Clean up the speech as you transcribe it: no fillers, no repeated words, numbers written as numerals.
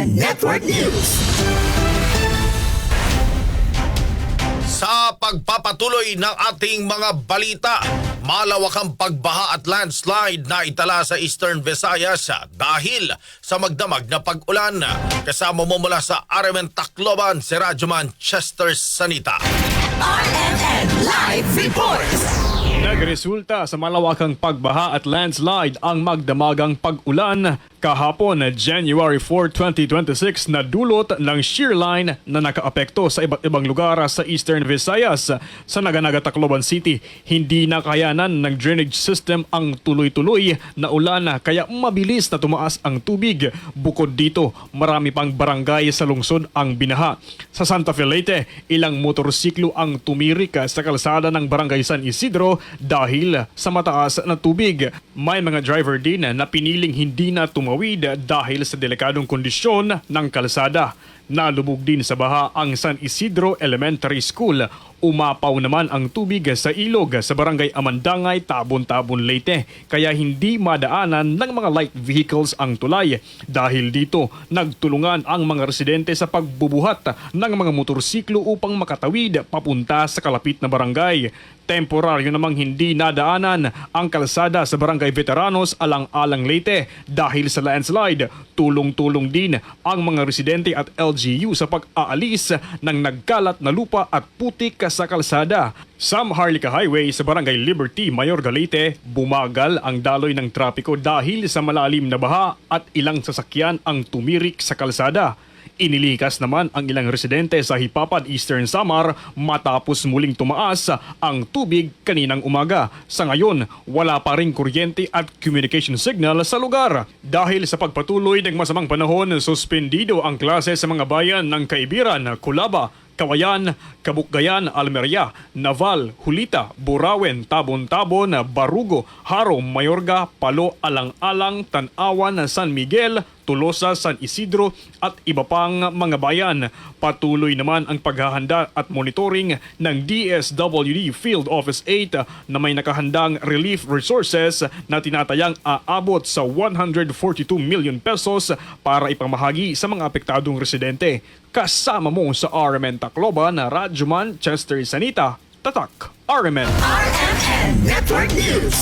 RMN Network News. Sa pagpapatuloy ng ating mga balita, malawakang pagbaha at landslide na itala sa Eastern Visayas dahil sa magdamag na pag-ulan. Kasama mo mula sa RMN Tacloban, si Radyoman Chester Sanita. RMN Live Reports. Nagresulta sa malawakang pagbaha at landslide ang magdamagang pag-ulan kahapon January 4, 2026 na dulot ng shear line na nakaapekto sa iba't ibang lugar sa Eastern Visayas. Sa Naga-Naga, Tacloban City, hindi nakayanan ng drainage system ang tuloy-tuloy na ulan kaya mabilis na tumaas ang tubig. Bukod dito, marami pang barangay sa lungsod ang binaha. Sa Santa Fe, Leyte, ilang motorsiklo ang tumirik sa kalsada ng Barangay San Isidro dahil sa mataas na tubig. May mga driver din na piniling hindi na tumawid dahil sa delikadong kondisyon ng kalsada. Nalubog din sa baha ang San Isidro Elementary School. Umapaw naman ang tubig sa ilog sa Barangay Amandangay, Tabon-Tabon, Leyte. Kaya hindi madaanan ng mga light vehicles ang tulay. Dahil dito, nagtulungan ang mga residente sa pagbubuhat ng mga motorsiklo upang makatawid papunta sa kalapit na barangay. Temporaryo namang hindi nadaanan ang kalsada sa Barangay Veteranos, Alang-Alang, Leyte dahil sa landslide. Tulong-tulong din ang mga residente at LGU sa pag-aalis ng nagkalat na lupa at putik sa kalsada. Sa Maharlika Highway sa Barangay Liberty, Mayorga, Leyte, bumagal ang daloy ng trapiko dahil sa malalim na baha at ilang sasakyan ang tumirik sa kalsada. Inilikas naman ang ilang residente sa Hipapad, Eastern Samar matapos muling tumaas ang tubig kaninang umaga. Sa ngayon, wala pa ring kuryente at communication signal sa lugar. Dahil sa pagpatuloy ng masamang panahon, suspendido ang klase sa mga bayan ng Kaibiran, Culaba, Kawayan, Kabukgayan, Almeria, Naval, Hulita, Burawen, Tabon-Tabon, Barugo, Haro, Mayorga, Palo, Alang-Alang, Tanawan, San Miguel, Tolosa, San Isidro at iba pang mga bayan. Patuloy naman ang paghahanda at monitoring ng DSWD Field Office 8 na may nakahandang relief resources na tinatayang aabot sa 142 million pesos para ipamahagi sa mga apektadong residente. Kasama mo sa RMN Tacloban na Radyoman Chester Sanita, Tatak, RMN. RMN Network News.